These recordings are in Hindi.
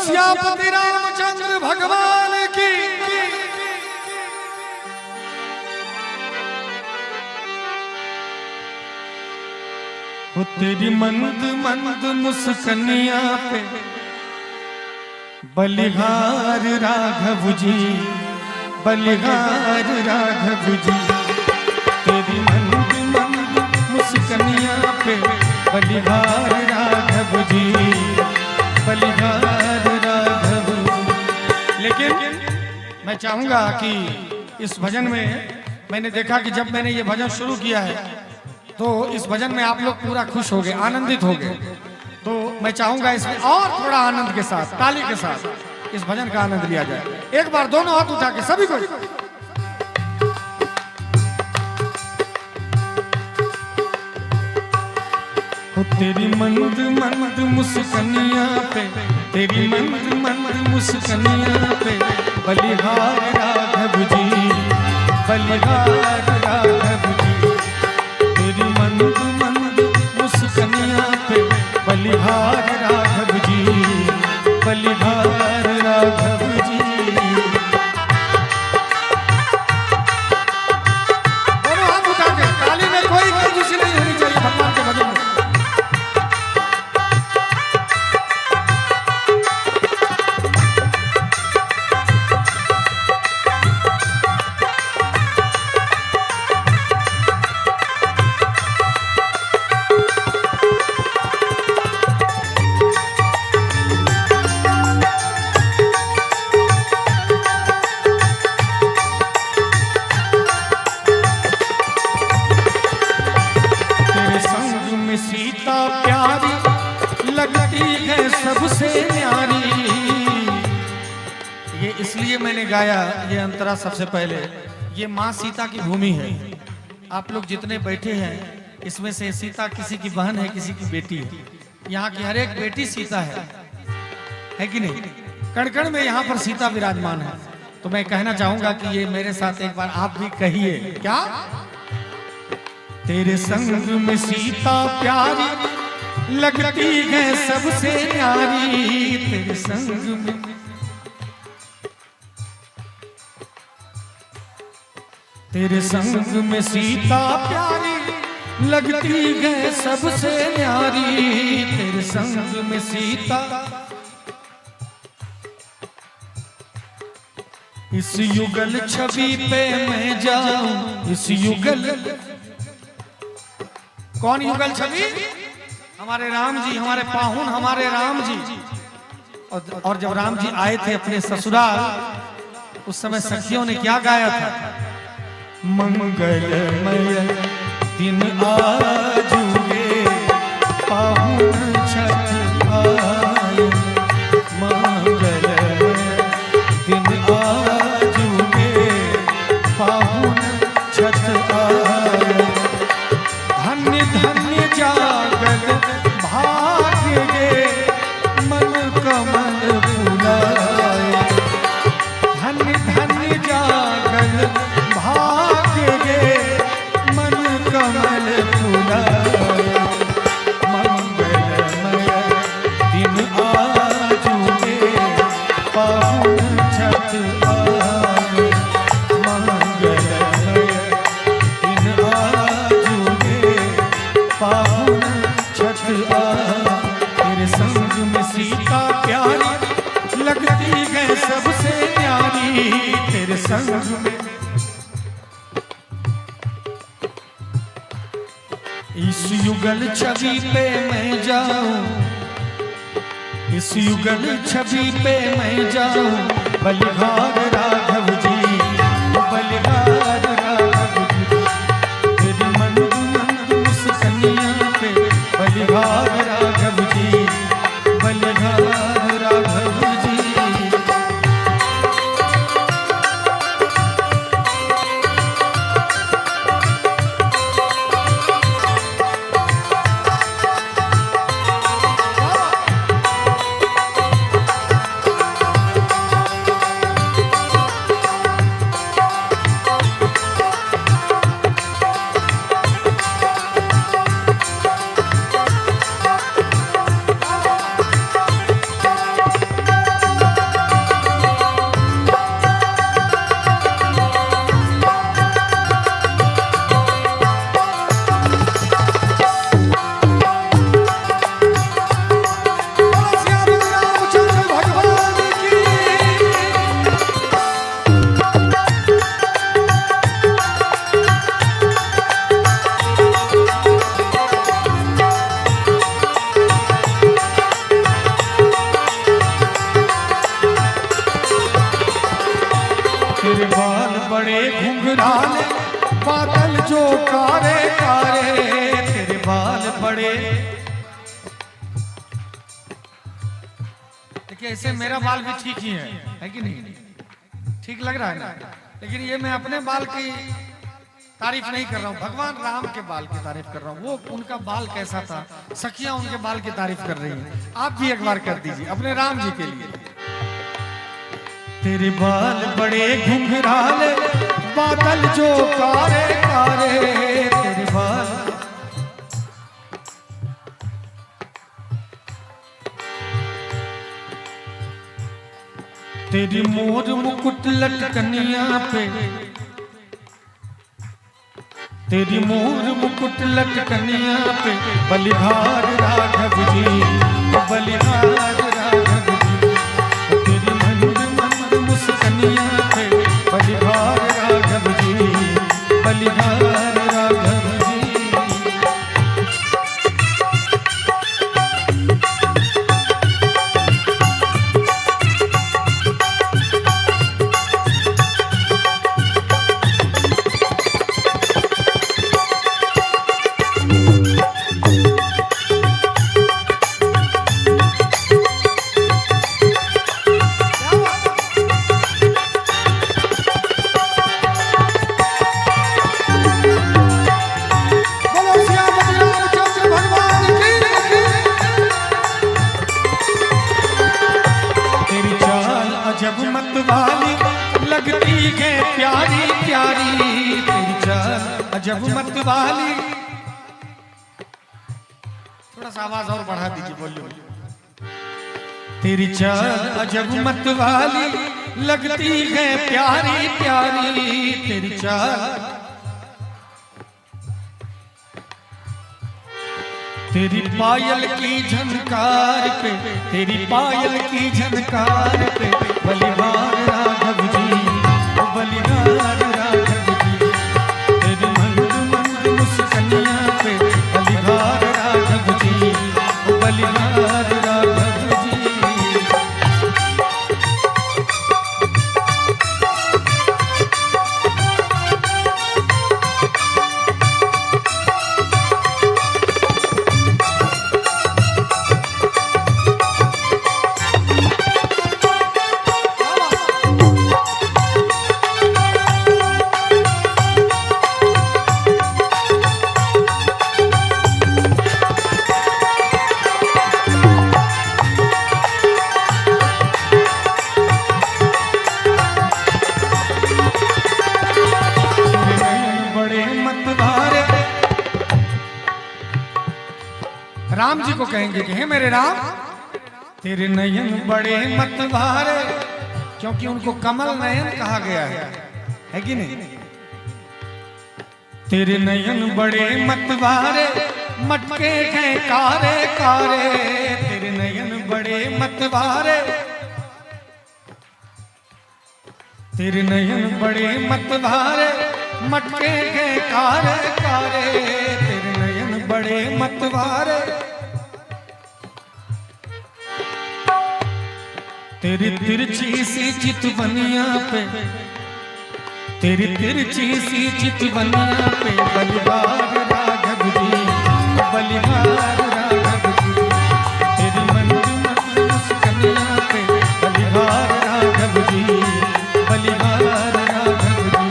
सियापति रामचंद्र भगवान की। वो तेरी मंद मंद मुस्कनिया पे बलिहार राघव जी, बलिहार राघव जी। तेरी मंद मंद मुस्कनिया पे बलिहार राघव जी, बलिहार राघव जी। लेकिन मैं चाहूंगा कि इस भजन में मैंने देखा कि जब मैंने ये भजन शुरू किया है तो इस भजन में आप लोग पूरा खुश हो गए, आनंदित हो गए। तो मैं चाहूंगा इसमें और थोड़ा आनंद के साथ, ताली के साथ इस भजन का आनंद लिया जाए। एक बार दोनों हाथ उठा के सभी को। तेरी मंद मंद मुस्कनिया पे, तेरी मंद मंद मुस्कनिया पे बलिहार राघव जी, बलिहार राघव जी। तेरी मंद मंद मुस्कनिया पे बलिहार राघव जी, बलिहार राघव जी। दोनों हाथ उठा के, ताली में कोई कंजूसी नहीं होनी चाहिए भगवान के भजन में। सीता प्यारी लगती है सबसे न्यारी। ये इसलिए मैंने गाया ये अंतरा। सबसे पहले ये माँ सीता की भूमि है। आप लोग जितने बैठे हैं इसमें से सीता किसी की बहन है, किसी की बेटी है। यहाँ की हर एक बेटी सीता है कि नहीं? कण कण में यहाँ पर सीता विराजमान है। तो मैं कहना चाहूंगा कि ये मेरे साथ एक बार आप भी कहिए। क्या? तेरे संग में सीता प्यारी लगती है सबसे न्यारी। तेरे संग में, तेरे संग में सीता प्यारी लगती है सबसे न्यारी। तेरे संग में सीता, इस युगल छवि पे मैं जाऊं। इस युगल, कौन युगल छवि? हमारे राम जी, हमारे पाहुन, हमारे राम जी। और जब राम जी आए थे अपने ससुराल, उस समय सखियों ने क्या गाया था? मंगलमय दिन आजुगे पाहुन छठ आए। मंगलमय दिन आजुगे पाहुन छठ आए। धन्य धन्य जागल भाग्य गे मन कमल फुलाए। धन्य धन्य जागल भाग्य गे मन कमल फुलाए। मंगलमय दिन आजुगे पाहुन छठ आए। मंगलमय दिन आजुगे पाहुन छठ आए। तेरे संग में सीता प्यारी लगती है सबसे न्यारी। तेरे संग में, इस युगल छवि पे मैं जाऊं। इस युगल छवि पे मैं जाऊं। बलिहार राघव जी, बलिहार राघव जी। तेरी मंद मंद मुस्कनिया पे बलिहार राघव जी, बलिहार राघव जी। घुंघराले बादल जो कारे कारे, तेरे बाल बड़े। देखिए ऐसे मेरा बाल भी ठीक ही है कि नहीं? ठीक लग रहा है ना? लेकिन ये मैं अपने बाल की तारीफ नहीं कर रहा हूँ, भगवान राम के बाल की तारीफ कर रहा हूँ। वो उनका बाल कैसा था, सखियां उनके बाल की तारीफ कर रही हैं। आप भी एक बार कर दीजिए अपने राम जी के लिए। तेरे बाल बड़े घुंघराले बादल जो कारे कारे, तेरे बाल। तेरी मोर मुकुट लटकनिया पे, तेरी मोर मुकुट लटकनिया पे, बलिहार राघव जी, बलिहार राघव जी। तेरी मंद मंद मुस्कनिया पे, बलिहार राघव जी, बलिहार राघव जी। जब मत वाली लगती है प्यारी प्यारी, तेरी चाल अजब मत वाली। थोड़ा सा आवाज और बढ़ा दीजिए, बोलिए। तेरी चाल अजब मत वाली लगती है प्यारी प्यारी, तेरी चाल। तेरी पायल की झनकार पे, तेरी पायल की झनकार पे, बलिहार राघव जी, बलिहार राघव जी। तेरी मंद मंद मुस्कनिया पे, बलिहार राघव जी, बलिहार राघव जी। राम जी को कहेंगे कि हे मेरे राम, तेरे नयन बड़े मतवारे, क्योंकि उनको कमल नयन कहा गया है कि नहीं? तेरे नयन बड़े मतवारे, मटके हैं कारे कारे, तेरे नयन बड़े मतवारे, तेरे नयन बड़े मतवारे, मटके हैं कारे कारे, तेरे नयन बड़े मतवारे। तेरी तिरछी सी चितवनिया पे, तेरी तिरछी सी चितवनिया पे, बलिहार राघव जी, बलिहार राघव जी। तेरी मंद मंद मुस्कनिया पे, बलिहार राघव जी, बलिहार राघव जी।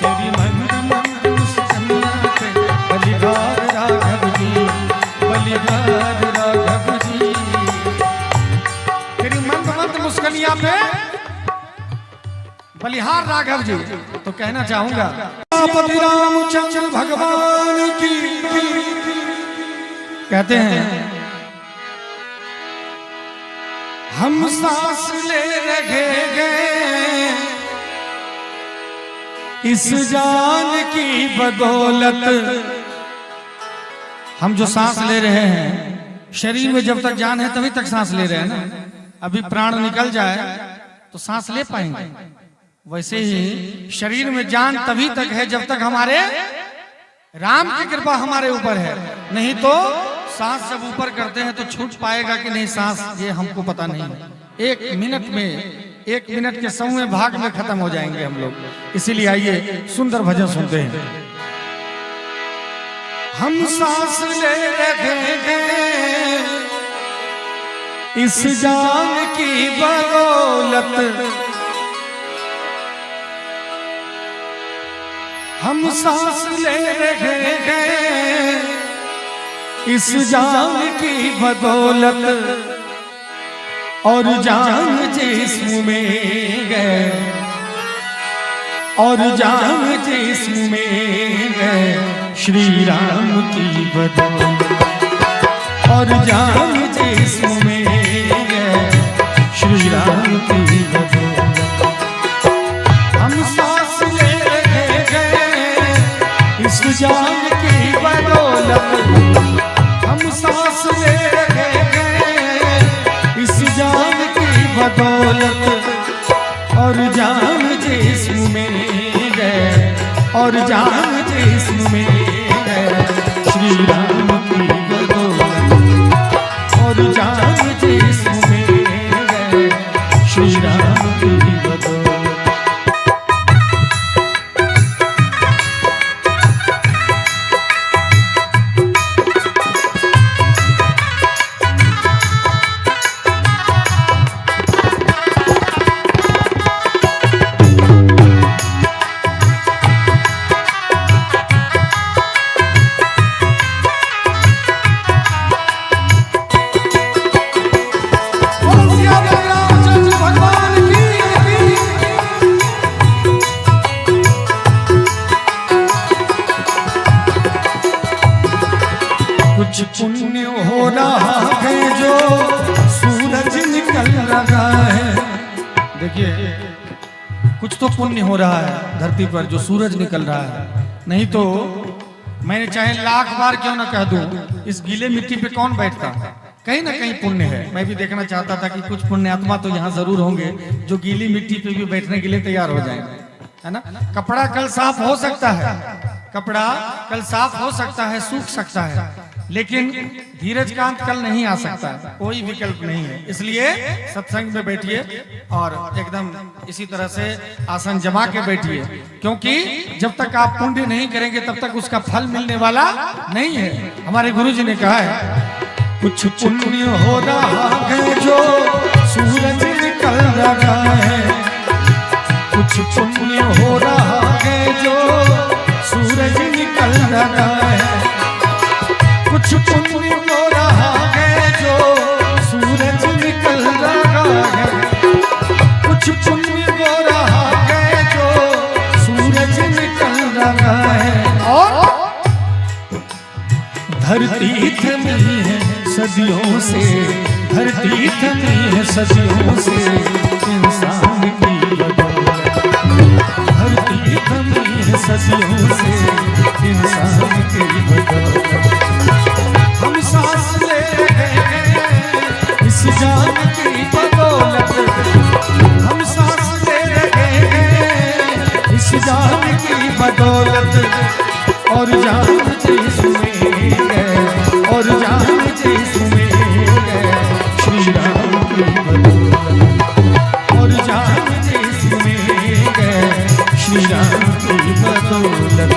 तेरी मंद मंद मुस्कनिया पे, बलिहार राघव जी, बलिहार राघव जी। तेरी मंद मंद मुस्कनिया पे, बलिहार राघव जी। तो कहना चाहूंगा पति रामचंद्र भगवान की। कहते हैं हम सांस ले रहे हैं इस जान की बदौलत। हम जो सांस ले रहे हैं, शरीर में जब तक जान है तभी तक सांस ले रहे हैं ना। अभी प्राण निकल जाए तो सांस ले पाएंगे। वैसे ही शरीर में जान तभी तक है जब तक हमारे राम की कृपा हमारे ऊपर है। नहीं तो सांस जब ऊपर करते हैं तो छूट पाएगा कि नहीं सांस, ये हमको पता नहीं। एक मिनट में 1 मिनट के 100वें भाग में खत्म हो जाएंगे हम लोग, इसीलिए आइए सुंदर भजन सुनते हैं। हम सांस ले रहे हैं इस जान की बदौलत, हम सांस ले रहे हैं इस जान की बदौलत, और जान जिस्म में गए, और जान जिस्म में गए श्री राम की बदौलत, और जान जिस्म में गए श्री राम की बदौलत। हम सांस ले रहे हैं इस जान की बदौलत, हम सांस ले रहे हैं इस जान की बदौलत, और जान जिस्म में गए, और जान जिस्म में गए श्री राम की बदौलत, और जान जिस्म में गए श्री राम की बदौलत। कुछ पुण्य हो रहा है जो सूरज निकल रहा है। देखिए कुछ तो पुण्य हो रहा है धरती पर जो सूरज निकल रहा है, नहीं तो मैंने चाहे 1,00,000 बार क्यों ना कह दूं, इस गीले मिट्टी पे कौन बैठता। कहीं ना कहीं पुण्य है। मैं भी देखना चाहता था कि कुछ पुण्य आत्मा तो यहाँ जरूर होंगे जो गीली मिट्टी पे भी बैठने के लिए तैयार हो जाएंगे, है ना। कपड़ा कल साफ हो सकता है, कपड़ा कल साफ हो सकता है, सूख सकता है, लेकिन धीरज कांत कल नहीं आ सकता, कोई विकल्प नहीं है। इसलिए सत्संग में बैठिए और एकदम इसी तरह से आसन जमा के बैठिए, क्योंकि जब तक आप पुण्य नहीं करेंगे तब तक उसका फल मिलने वाला नहीं है। हमारे गुरुजी ने कहा है कुछ पुण्य हो रहा है जो सूरज निकल रहा है, कुछ पुण्य हो रहा है जो सूरज निकल रहा है, कुछ पुण्य हो रहा है जो सूरज निकल रहा है, कुछ पुण्य हो रहा है जो सूरज निकल रहा है। और धरती थमी है सदियों से, धरती थमी है सदियों से इंसान की बदौलत, धरती थमी है सदियों से इंसान की बदौलत। हम सांस ले रहे हैं इस जान की बदौलत, हम सांस ले रहे हैं इस जान की बदौलत, और जान जिसमें है, और जान जिसमें है श्री राम की बदौलत, और जान जिसमें है श्री राम की बदौलत।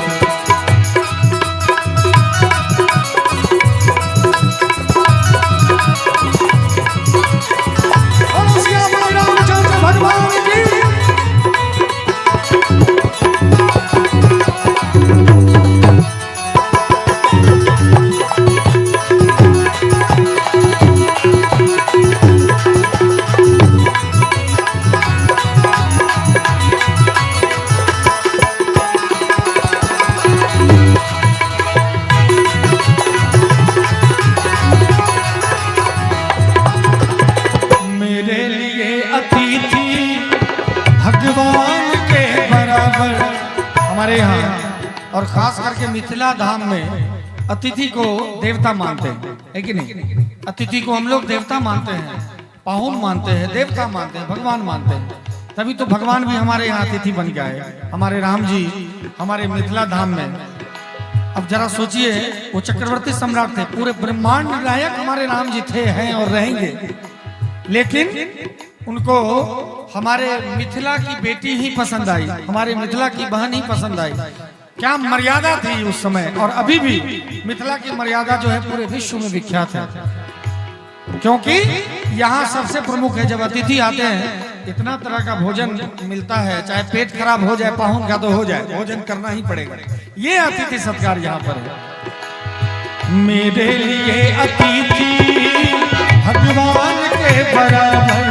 हमारे यहाँ और खास करके मिथिला धाम में अतिथि को देवता मानते हैं, है कि नहीं। अतिथि को हम लोग देवता मानते हैं, पाहुन मानते हैं, देवता मानते हैं, भगवान मानते हैं। तभी तो भगवान भी हमारे यहाँ अतिथि बन गया है, हमारे राम जी हमारे मिथिला धाम में। अब जरा सोचिए, वो चक्रवर्ती सम्राट थे, पूरे ब्रह्मांड नायक हमारे राम जी थे, हैं और रहेंगे, लेकिन उनको हमारे मिथिला की बेटी ही पसंद आई, हमारे मिथिला की बहन ही पसंद आई। क्या मर्यादा थी उस समय, और अभी भी मिथिला की मर्यादा जो है पूरे विश्व में विख्यात है, क्योंकि यहाँ सबसे प्रमुख है जब अतिथि आते हैं इतना तरह का भोजन मिलता है, चाहे पेट खराब हो जाए, पाहुन का तो हो जाए, भोजन करना ही पड़ेगा। ये अतिथि सत्कार यहाँ पर है। मेरे लिए अतिथि भगवान के बराबर,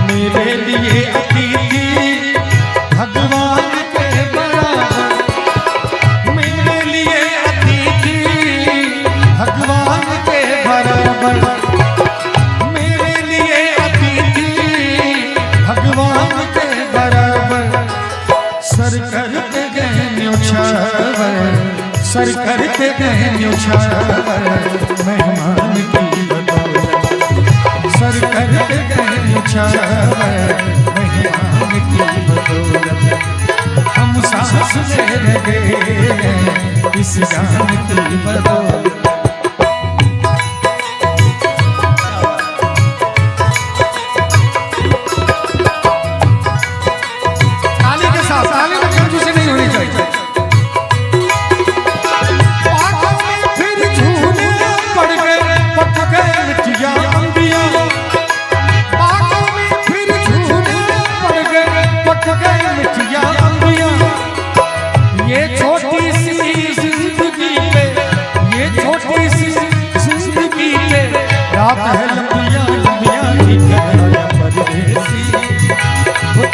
मेरे लिए अतिथि भगवान के बराबर, मेरे लिए अतिथि भगवान के बराबर, मेरे लिए अतिथि भगवान के बराबर। सर करते गए न्योछावर, सर करते गए न्योछावर, मेहमान की बदौलत, सर करते गए न्योछावर, मेहमान की बदौलत। हम सांस ले रहे इस जान की बदौलत।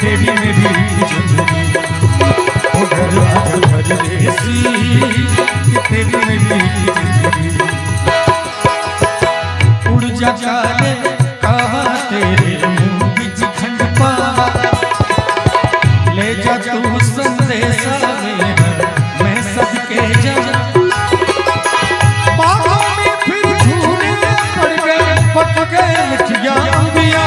तेरी मेरी जिंदगी उधर आजा परदेसी, तेरी मेरी जिंदगी उड़ जा काले कहा तेरे मुंह बिच खंड पा, ले जा तू संदेशा मेरा मैं सदके जा। बाहों में फिर झूले पड़ गए पक गए मिठिया अंबिया,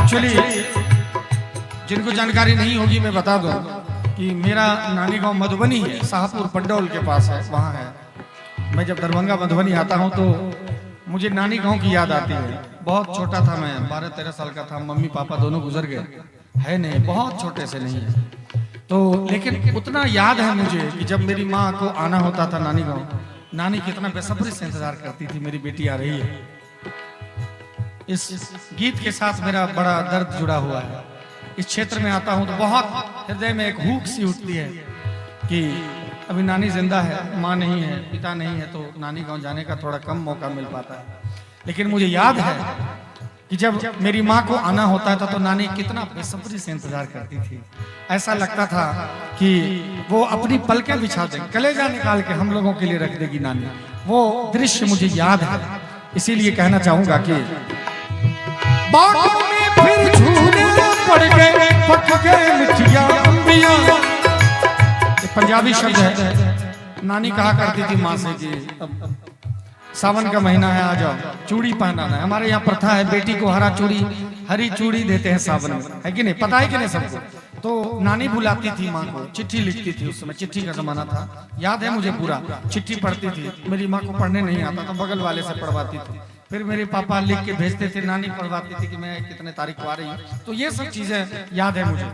एक्चुअली जिनको जानकारी नहीं होगी मैं बता दूं कि मेरा नानी गांव मधुबनी है, शाहपुर पंडौल के पास है, वहाँ है। मैं जब दरभंगा मधुबनी आता हूँ तो मुझे नानी गांव की याद आती है। बहुत छोटा था मैं, 12-13 साल का था, मम्मी पापा दोनों गुजर गए, है नहीं, बहुत छोटे से नहीं है तो, लेकिन उतना याद है मुझे कि जब मेरी माँ को आना होता था नानी गाँव, नानी कितना बेसब्री से इंतजार करती थी मेरी बेटी आ रही है। इस गीत के साथ मेरा बड़ा दर्द जुड़ा हुआ है। इस क्षेत्र में आता हूं तो बहुत हृदय में एक हुक सी उठती है कि अभी नानी जिंदा है, माँ नहीं है, पिता नहीं है, तो नानी गांव जाने का थोड़ा कम मौका मिल पाता है। लेकिन मुझे याद है कि जब मेरी माँ को आना होता था तो नानी कितना बेसब्री से इंतजार करती थी। ऐसा लगता था कि वो अपनी पलकें बिछा देगी, कलेजा निकाल के हम लोगों के लिए रख देगी नानी। वो दृश्य मुझे याद है, इसीलिए कहना चाहूंगा कि बागों में फिर झूले पड़ गए पक गए मिठिया अंबिया। पंजाबी शब्द है। नानी कहा करती थी माँ से कि सावन का महीना है, आ जाओ, चूड़ी पहनाना है। हमारे यहाँ प्रथा है, बेटी को हरी चूड़ी देते हैं सावन में, है कि नहीं, पता है कि नहीं सबको। तो नानी बुलाती थी माँ को, चिट्ठी लिखती थी, उस समय चिट्ठी का जमाना था, याद है मुझे पूरा। चिट्ठी पढ़ती थी, मेरी माँ को पढ़ने नहीं आता तो बगल वाले से पढ़वाती थी, फिर मेरे पापा लिख के भेजते थे, नानी पढ़वाती थी कि मैं कितने तारीख को आ रही हूँ। तो ये सब चीजें याद है मुझे।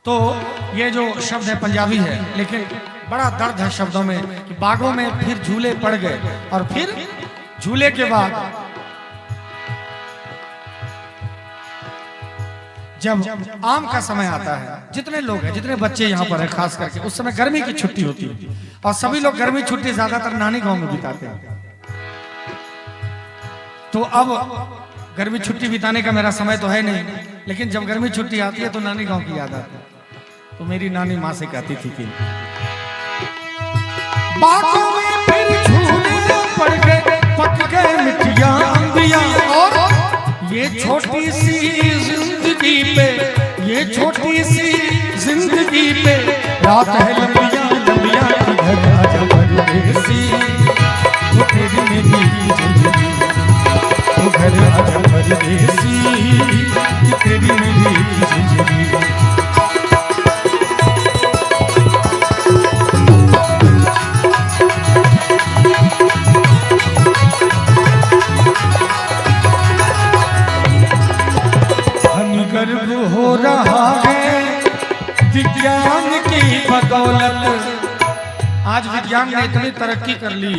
तो ये जो शब्द है पंजाबी है, लेकिन बड़ा दर्द है शब्दों में कि बागों में फिर झूले पड़ गए, और फिर झूले के बाद जब आम का समय आता है, जितने लोग हैं, जितने बच्चे यहाँ पर हैं, खास करके उस समय गर्मी की छुट्टी होती है और सभी लोग गर्मी छुट्टी ज्यादातर नानी गांव में बिताते हैं। तो अब गर्मी छुट्टी बिताने का मेरा समय तो है नहीं, लेकिन जब गर्मी छुट्टी आती है तो नानी गांव की याद आती है। तो मेरी नानी माँ से कहती थी कि बागों में फिर झूले पड़ गए पक गए मिठिया अंबिया, और ये छोटी सी जिंदगी पे, ये छोटी सी जिंदगी पे रात है लंबिया लंबिया, घर आजा परदेसी, वो तेरी मेरी जिंदगी, वो घर आजा परदेसी, तेरी मेरी जिंदगी। विज्ञान ने इतनी तरक्की कर ली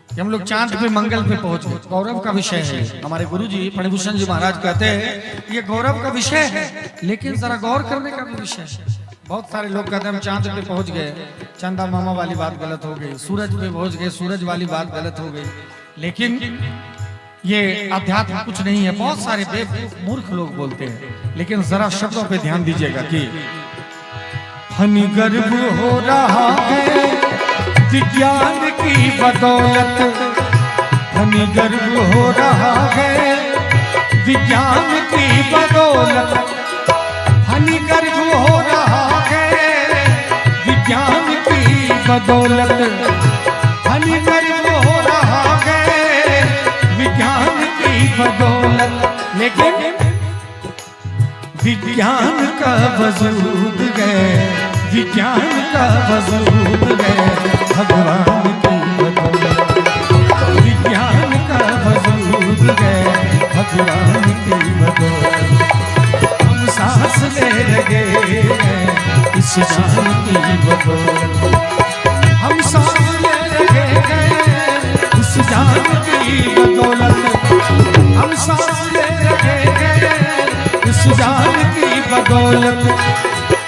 कि हम लोग चांद पे मंगल पे पहुंच गए। गौरव का विषय है। हमारे गुरुजी फणिभूषण जी महाराज कहते हैं ये गौरव का विषय है, लेकिन जरा गौर करने का भी विषय है। बहुत सारे लोग कहते हैं हम चांद पे पहुंच गए, चंदा मामा वाली बात गलत हो गई, सूरज पे पहुंच गए, सूरज वाली बात गलत हो गई। लेकिन ये अध्यात्म कुछ नहीं है। बहुत सारे मूर्ख लोग बोलते हैं, लेकिन जरा शब्दों पे ध्यान दीजिएगा कि फनी गर्भ हो रहा है विज्ञान की बदौलत, फनी गर्भ हो रहा है विज्ञान की बदौलत, फनी गर्भ हो रहा है विज्ञान की बदौलत, फनी गर्भ हो रहा है विज्ञान की बदौलत। लेकिन विज्ञान का वजूद है, विज्ञान का वजूद है भगवान की बदौलत, विज्ञान का वजूद है भगवान की बदौलत। हम सांस ले रहे हैं इस जान की बदौलत, हम सांस ले रहे हैं इस जान की बदौलत, हम सांस ले रहे हैं इस जान की बदौलत।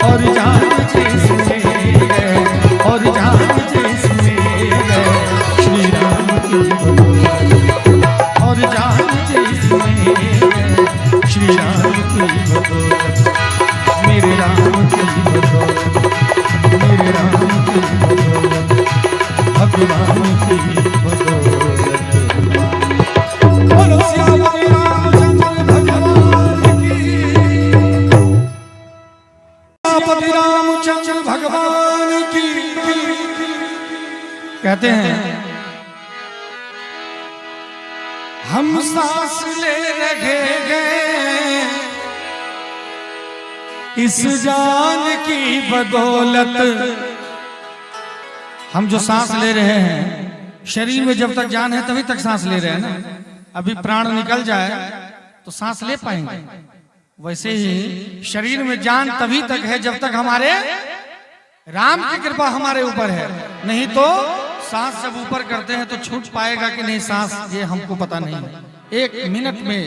और जान जिसमें है, और जान जिसमें है श्री राम की बदौलत, और जान जिसमें है श्री राम की बदौलत, मेरे राम की बदौलत, मेरे राम की बदौलत, भगवान की बदौलत। बोलो श्याम रामचंद्र भगवान की, रामचंद्र भगवान की। कहते हैं हम सांस ले रहे हैं इस जान की बदौलत। हम जो सांस ले रहे हैं, शरीर में जब तक जान है तभी तक सांस ले रहे हैं ना। अभी प्राण निकल जाए तो सांस ले पाएंगे। वैसे ही शरीर में जान तभी तक है जब तक हमारे राम की कृपा हमारे ऊपर है। नहीं तो सांस जब ऊपर करते हैं तो छूट पाएगा कि नहीं सांस, ये हमको पता नहीं। एक मिनट में,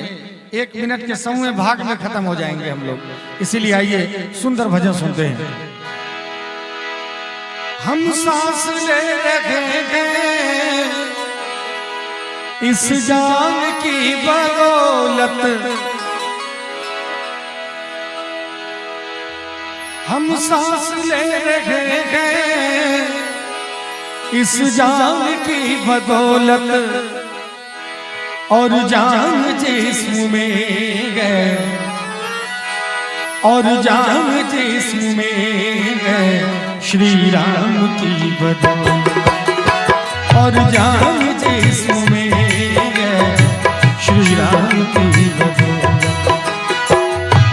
एक मिनट के सौवें भाग में खत्म हो जाएंगे हम लोग। इसीलिए आइए सुंदर भजन सुनते हैं। हम सांस ले रहे हैं इस जान की बदौलत, हम सांस ले रहे हैं इस जान की बदौलत, और जान जिस्म में है, और जान जिस्म में है श्री राम की बदौलत, और जान जिस्म में है श्री राम की बदौलत।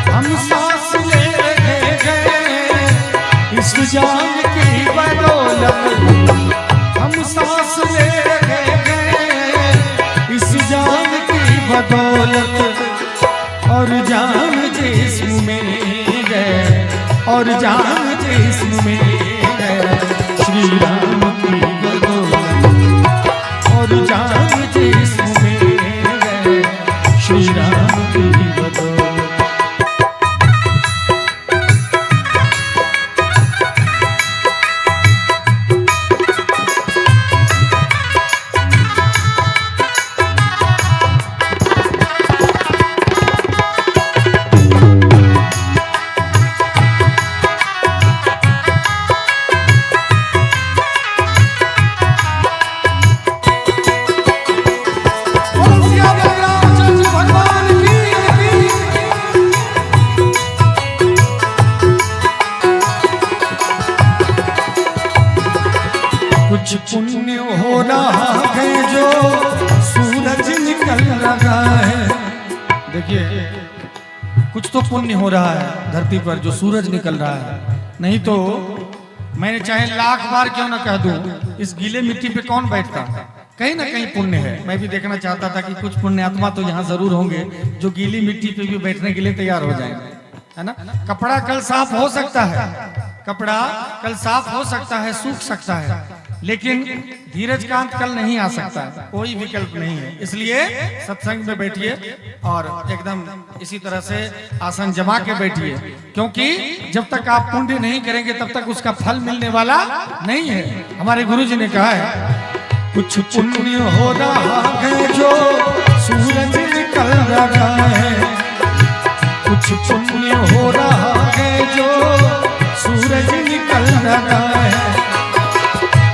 हम सांस ले रहे हैं इस जान की बदौलत, हम सांस ले रहे हैं इस जान की बदौलत, और जान जिस्म में है, और जान जिस्म में है श्री राम की बदौलत, और जान जिस्म में है श्री राम की बदौलत। कुछ पुण्य हो रहा है जो सूरज निकल रहा है। देखिए कुछ तो पुण्य हो रहा है धरती पर जो सूरज निकल रहा है। नहीं तो मैंने चाहे लाख बार क्यों ना कह दूं, इस गीले मिट्टी पे कौन बैठता। कहीं ना कहीं पुण्य है। मैं भी देखना चाहता था कि कुछ पुण्य आत्मा तो यहाँ जरूर होंगे जो गीली मिट्टी पे भी बैठने के लिए तैयार हो जाएंगे, है ना। कपड़ा कल साफ हो सकता है, कपड़ा कल साफ हो सकता है, सूख सकता है, लेकिन धीरज कांत कल नहीं आ सकता, कोई विकल्प नहीं है, इसलिए सत्संग में बैठिए और एकदम इसी तरह से आसन जमा के बैठिए, क्योंकि जब तक आप पुण्य नहीं करेंगे तब तक उसका फल मिलने वाला नहीं है। हमारे गुरुजी ने कहा है, कुछ पुण्य हो रहा है जो सूरज निकल रहा है, कुछ पुण्य हो रहा है जो सूरज निकल रहा है,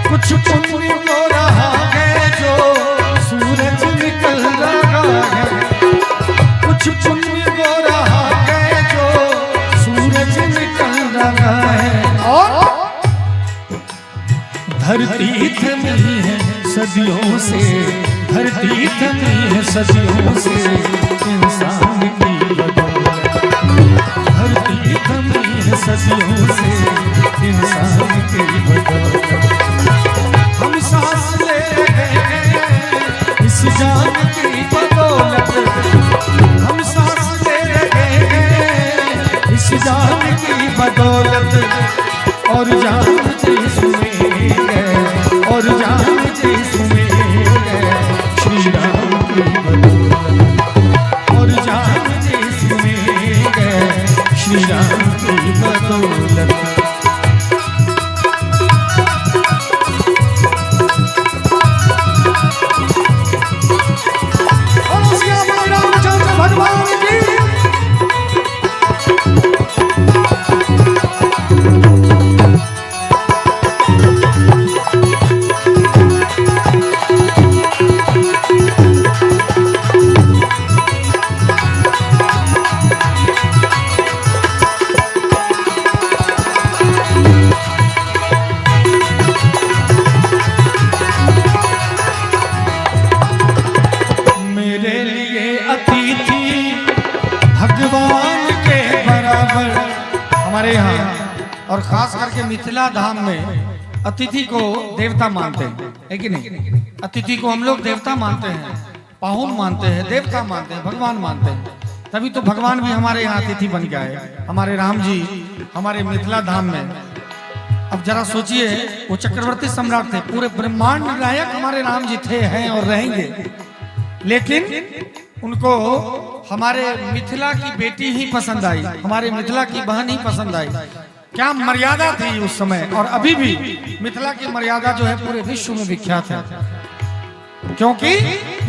कुछ पुण्य हो रहा है जो सूरज निकल रहा है, कुछ पुण्य हो रहा है जो सूरज निकल रहा है। और धरती थमी है सदियों से, धरती थमी है सदियों से इंसान की बदौलत, धरती थमी है सदियों से इंसान की बदौलत। हम सांस ले रहे हैं इस जान की बदौलत, हम सांस ले रहे हैं इस जान की बदौलत, और जान सुनेंगे और जान सुनेंगे श्री राम की बदौलत, और जान सुनेंगे श्री राम की बदौलत। भगवान की हमारे यहाँ और खास करके मिथिला धाम में अतिथि को देवता मानते हैं, है कि नहीं? अतिथि को हम लोग देवता मानते हैं, पाहुन मानते हैं, देवता मानते हैं, भगवान मानते हैं। तभी तो भगवान भी हमारे यहाँ अतिथि बन गया है, हमारे राम जी हमारे मिथिला धाम में। अब जरा सोचिए, वो चक्रवर्ती सम्राट थे, पूरे ब्रह्मांड नायक हमारे राम जी थे, हैं और रहेंगे, लेकिन उनको हमारे मिथिला की बेटी ही पसंद आई, हमारे मिथिला की बहन ही पसंद आई। क्या मर्यादा थी उस समय, और अभी भी मिथिला की मर्यादा जो है पूरे विश्व में विख्यात है, क्योंकि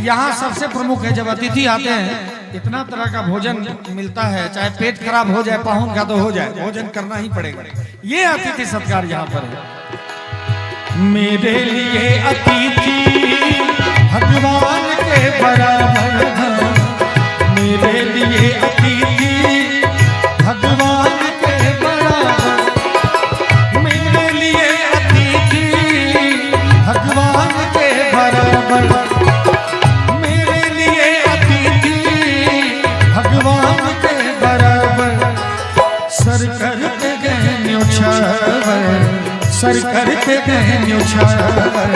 यहाँ सबसे प्रमुख है, जब अतिथि आते हैं इतना तरह का भोजन मिलता है, चाहे पेट खराब हो जाए, पाहुन का तो हो जाए, भोजन करना ही पड़ेगा। ये अतिथि सत्कार यहाँ पर है। मेरे लिए अतिथि भगवान के बराबर, मेरे लिए अतिथि भगवान के बराबर, मेरे लिए अतिथि भगवान के बराबर, मेरे लिए अतिथि भगवान के बराबर। सर करते गए न्योछावर, सर करते गए न्योछावर,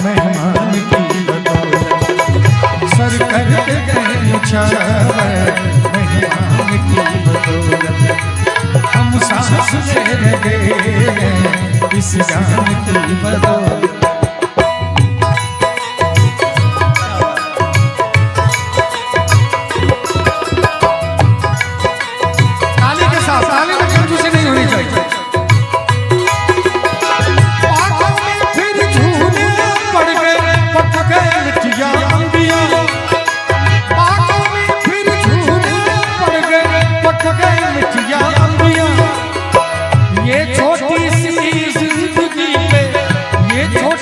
मेहमान की बदौलत, सर करते गए न्योछावर, मेहमान की बदौलत। हम सांस ले रहे हैं इस जान की बदौलत। ताली के साथ, ताली में कंजूसी नहीं होनी चाहिए। पाखों में फिर झूले पड़ गए, पक गए मिठिया अंबिया, पाखों में फिर झूले पड़ गए, पक गए मिठिया अंबिया। ये छोटी सी जिंदगी पे, ये छोटी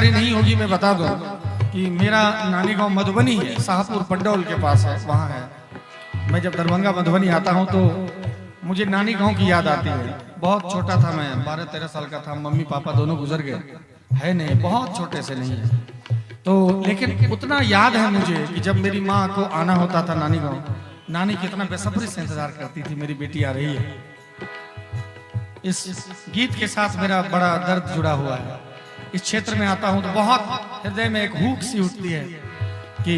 जानकारी नहीं होगी मैं बता दूं कि मेरा नानी गांव मधुबनी है, शाहपुर पंडौल के पास है, वहाँ है। मैं जब दरभंगा मधुबनी आता हूँ तो मुझे नानी गांव की याद आती है। बहुत छोटा था मैं, 12-13 साल का था, मम्मी पापा दोनों गुजर गए, है नहीं, बहुत छोटे से नहीं है तो, लेकिन उतना याद है मुझे कि जब मेरी माँ को आना होता था नानी गांव, नानी कितना बेसब्री से इंतजार करती थी मेरी बेटी आ रही है। इस गीत के साथ मेरा बड़ा दर्द जुड़ा हुआ है। इस क्षेत्र में आता हूं तो बहुत हृदय में एक हुक सी उठती है कि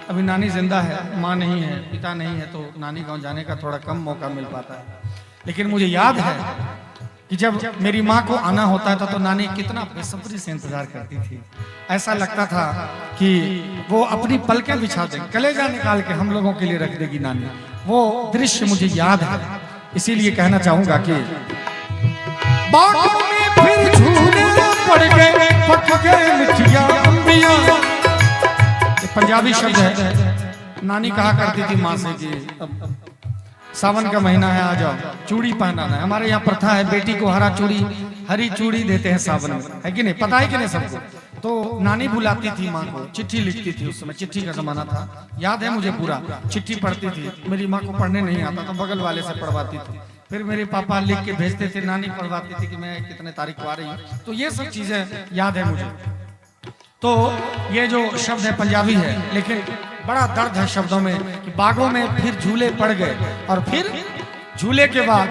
अभी नानी जिंदा है, माँ नहीं है, पिता नहीं है, तो नानी गांव जाने का थोड़ा कम मौका मिल पाता है। लेकिन मुझे याद है कि जब मेरी माँ को आना होता था तो नानी कितना बेसब्री से इंतजार करती थी। ऐसा लगता था कि वो अपनी पलकें बिछा देगी, कलेजा निकाल के हम लोगों के लिए रख देगी नानी। वो दृश्य मुझे याद है, इसीलिए कहना चाहूंगा कि बागों में फिर झूले पड़ गए, पक गए मिठिया अंबिया। ये पंजाबी शब्द है। नानी कहा करती थी माँ से कि अब सावन का महीना है, आ जाओ, चूड़ी पहनाना है। हमारे यहाँ प्रथा है, बेटी को हरी चूड़ी देते हैं सावन में, है कि नहीं, पता है कि नहीं सबको। तो नानी बुलाती थी माँ को, चिट्ठी लिखती थी, उस समय चिट्ठी का जमाना था, याद है मुझे पूरा। चिट्ठी पढ़ती थी, मेरी माँ को पढ़ने नहीं आता तो बगल वाले से पढ़वाती थी, फिर मेरे पापा लिख के भेजते थे, नानी पढ़वाती थी कि मैं कितने तारीख को आ रही हूँ। तो ये सब चीजें याद है मुझे। तो ये जो शब्द है पंजाबी है, लेकिन बड़ा दर्द है शब्दों में कि बागों में फिर झूले पड़ गए, और फिर झूले के बाद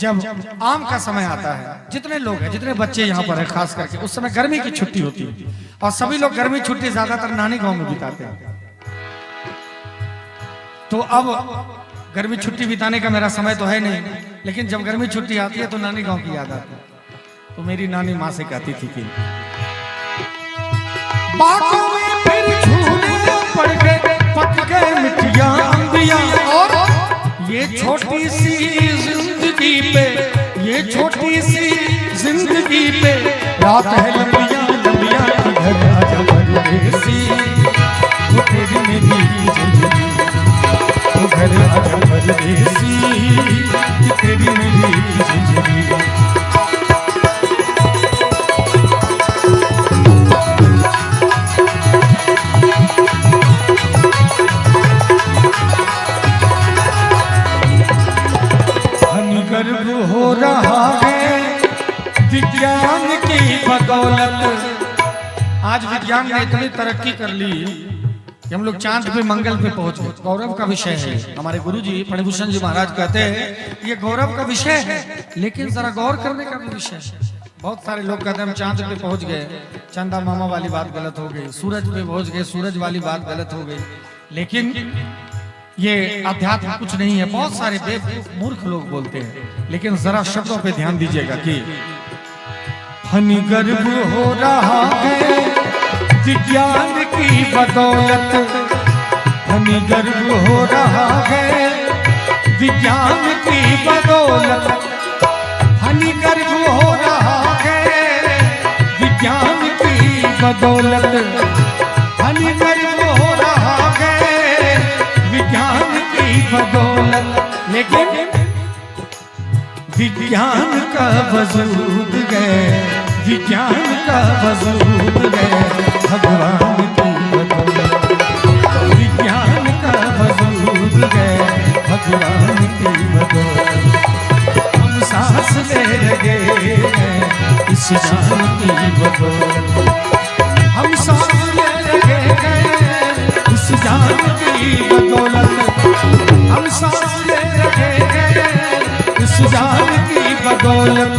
जब आम का समय आता है, जितने लोग हैं, जितने बच्चे यहाँ पर हैं, खास करके उस समय गर्मी की छुट्टी होती है और सभी लोग गर्मी छुट्टी ज्यादातर नानी गांव में बिताते हैं। तो अब गर्मी छुट्टी बिताने का मेरा समय तो है नहीं, लेकिन जब गर्मी छुट्टी आती है तो नानी गांव की याद आती है। तो मेरी नानी माँ से कहती थी कि बागों में फिर झूले पड़ गए, पक गए मिठिया अंबिया। और ये छोटी सी जिंदगी पे, ये छोटी सी जिंदगी पे रात है लंबिया लंबिया, घर आजा परदेसी, वो तेरी मेरी जिंदगी, वो घर आजा परदेसी, तेरी मेरी जिंदगी। गर्व हो रहा है विज्ञान की बदौलत। आज विज्ञान ने इतनी तरक्की कर ली कि हम लोग चांद पे, मंगल पे पहुंच गए। गौरव का विषय है। हमारे गुरुजी फणिभूषण जी महाराज कहते हैं ये गौरव का विषय है, लेकिन जरा गौर करने का भी विषय है। बहुत सारे लोग कहते हैं हम चांद पे पहुंच गए, चंदा मामा वाली बात गलत हो गई, सूरज पे पहुंच गए, सूरज वाली बात गलत हो गई। लेकिन ये अध्यात्म कुछ नहीं है, बहुत सारे बेवकूफ मूर्ख लोग बोलते हैं। लेकिन जरा शब्दों पे ध्यान दीजिएगा कि फनी गर्व हो रहा है विज्ञान की बदौलत, फनी गर्व हो रहा है विज्ञान की बदौलत, फनी गर्व हो रहा है विज्ञान की बदौलत, फनी गर्व हो रहा है विज्ञान की बदौलत। लेकिन विज्ञान का वजूद गए, विज्ञान का वजूद गए भगवान की बदौलत, विज्ञान का वजूद गए भगवान की बदौलत। हम सांस ले लगे हैं इस जान की बदौलत, हम सांस ले लगे हैं इस जान की बदौलत, हम सांस ले रहे हैं इस जान की बदौलत।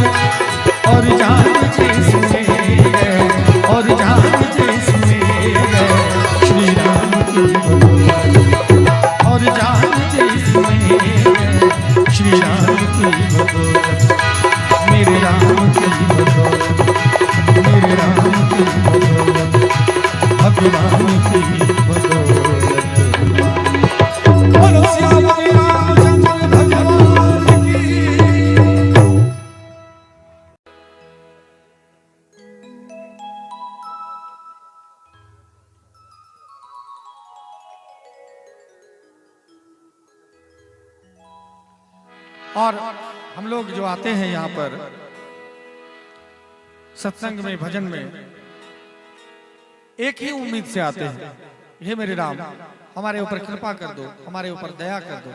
और जान जिसमें है, और जान जिसमें है श्री राम की बदौलत, और जान जिसमें है श्री राम की बदौलत, मेरे राम की बदौलत, मेरे राम की बदौलत, भगवान की बदौलत। और हम लोग जो आते हैं यहाँ पर सत्संग में, भजन में, एक ही उम्मीद से आते हैं, हे मेरे राम हमारे ऊपर कृपा कर दो, हमारे ऊपर दया कर दो।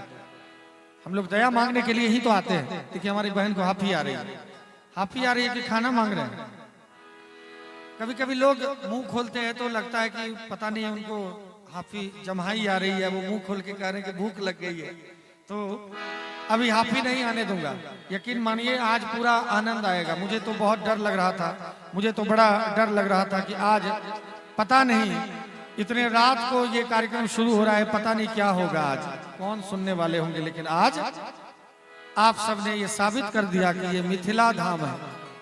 हम लोग दया मांगने के लिए ही तो आते हैं। देखिए हमारी बहन को हाफी आ रही है, हाफी आ रही है कि खाना मांग रहे हैं। कभी कभी लोग मुंह खोलते हैं तो लगता है कि पता नहीं उनको हाफी जम्हाई आ रही है, वो मुंह खोल के कह रहे हैं कि भूख लग गई है। तो अभी हाफी नहीं आने दूंगा, यकीन मानिए आज पूरा आनंद आएगा। मुझे तो बहुत डर लग रहा था, मुझे तो बड़ा डर लग रहा था कि आज पता नहीं इतने रात को ये कार्यक्रम शुरू हो रहा है, पता नहीं क्या होगा, आज कौन सुनने वाले होंगे। लेकिन आज आप सबने ये साबित कर दिया कि ये मिथिला धाम है,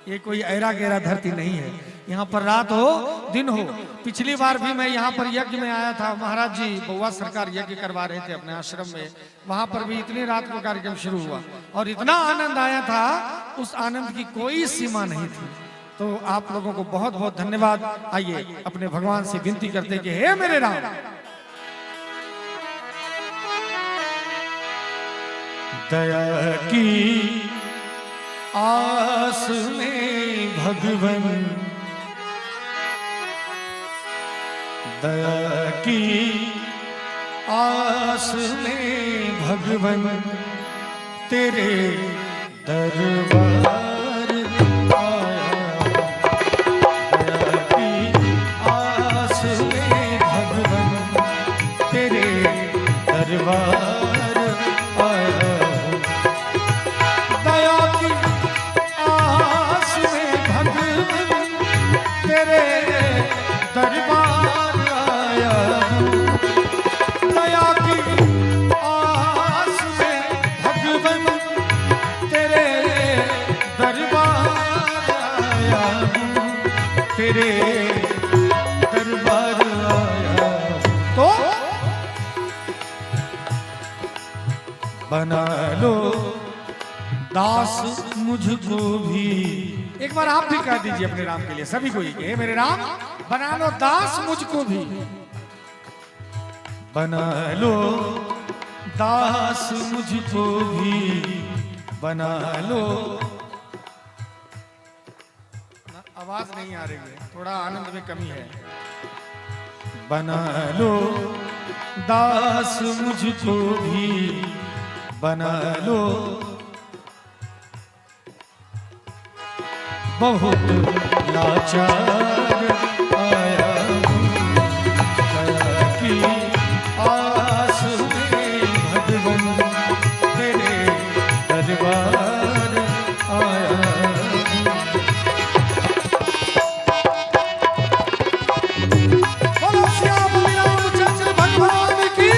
ये कोई ऐरा गहरा धरती नहीं है। यहाँ पर रात हो दिन हो। पिछली बार भी मैं यहाँ पर यज्ञ में आया था, महाराज जी बउआ सरकार यज्ञ करवा रहे थे अपने आश्रम में, वहां पर भी इतनी रात को कार्यक्रम शुरू हुआ और इतना आनंद आया था, उस आनंद की कोई सीमा नहीं थी। तो आप लोगों को बहुत बहुत धन्यवाद। आइए अपने भगवान से विनती करते कि हे मेरे राम, दया की आस में भगवन, दया की आस में भगवन तेरे दरबार बना लो दास मुझको भी। एक बार आप भी कह दीजिए अपने राम के लिए, सभी को ही, हे मेरे राम बना लो दास मुझको भी, बना लो दास मुझको भी, बना लो। आवाज नहीं आ रही है, थोड़ा आनंद में कमी है। बना लो दास मुझको भी, बना लो। बहुत लाचार आया दया की आस में भगवन तेरे दरबार आया। बोलो श्याम रामचंद्र भगवान की।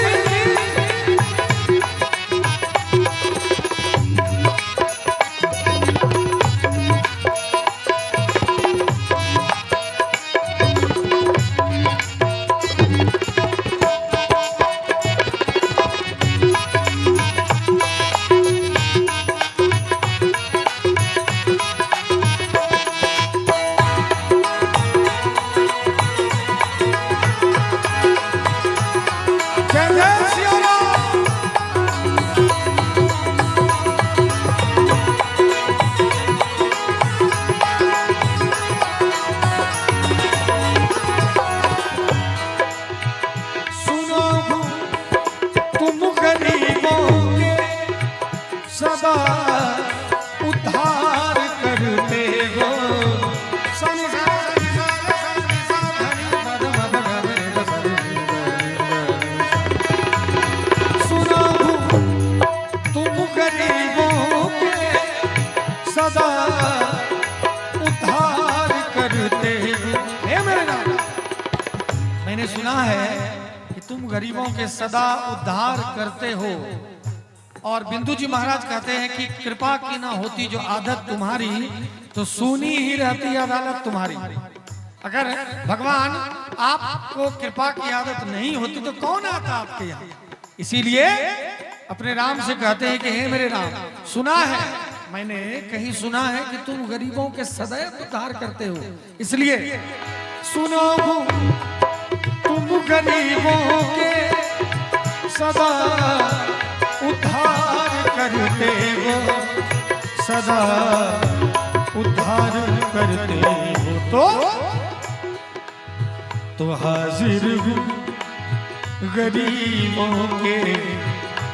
मैंने सुना है कि तुम गरीबों के सदा उद्धार करते हो, और बिंदु जी महाराज कहते हैं कि कृपा की ना होती जो आदत तुम्हारी, तो सुनी ही रहती अदालत तुम्हारी। अगर भगवान आपको कृपा की आदत नहीं होती तो कौन आता आपके यहाँ। इसीलिए अपने राम से कहते हैं कि हे मेरे राम, सुना है, मैंने कहीं सुना है कि तुम गरीबों के सदैव उद्धार करते हो, इसलिए सुनो तुम गरीबों के सदा उद्धार करते हो, सदा उद्धार करते हो तो हाजिर हूँ गरीबों के,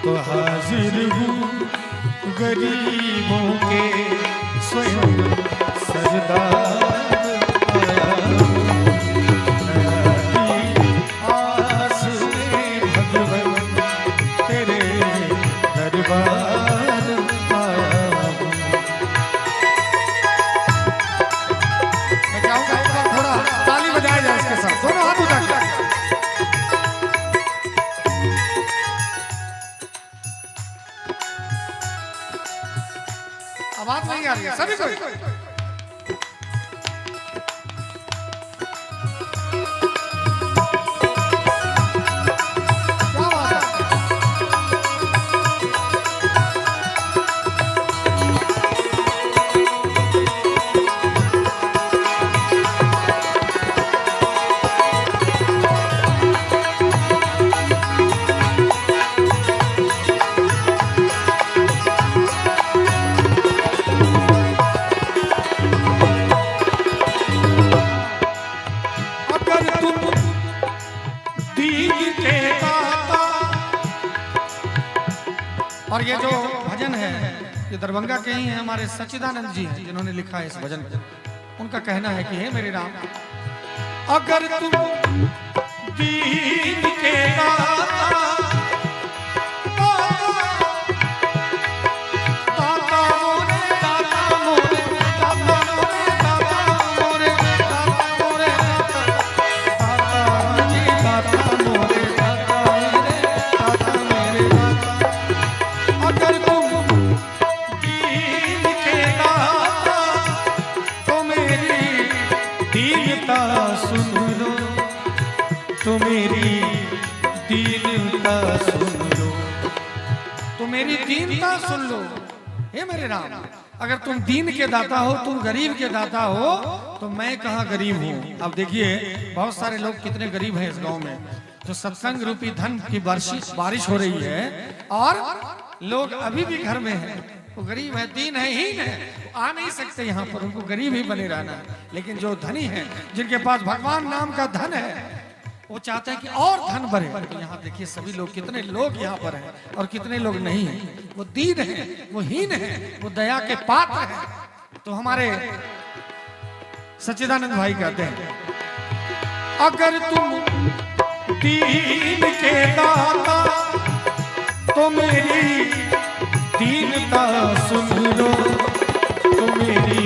तो हाजिर हूँ गरीबों के स्वयं सरदार आया आस में भगवन तेरे दरबार आया। मैं चाहूंगा एक बार थोड़ा ताली बजाया जाए इसके साथ, दोनों हाथ उठा के। आवाज नहीं आ रही है सभी कोई। क्या बात है। और ये जो भजन है ये दरभंगा के ही हैं, हमारे सच्चिदानंद जी हैं जिन्होंने लिखा है इस भजन को। उनका कहना है कि हे मेरे राम, अगर तुम दीन के दाता तो मेरी दीनता सुन लो, तो मेरी दीनता सुन लो। हे मेरे राम, अगर तुम दीन के दाता हो, तुम गरीब के दाता हो, तो मैं कहाँ गरीब हूँ। अब देखिए बहुत सारे लोग कितने गरीब हैं इस गांव में, जो सत्संग रूपी धन की बारिश हो रही है और लोग अभी भी घर में हैं। वो गरीब है, दीन है, हीन है, आ नहीं सकते यहाँ पर, उनको गरीब ही बने रहना है। लेकिन जो धनी है, जिनके पास भगवान नाम का धन है, वो चाहते हैं कि और धन बढ़े। तो यहाँ देखिए सभी लोग, कितने लोग यहाँ पर हैं और कितने लोग नहीं हैं। वो दीन है, वो हीन है, वो दया के पात्र है। तो हमारे सच्चिदानंद भाई कहते हैं, अगर तुम दीन के दाता तो मेरी दीनता सुन लो, तो मेरी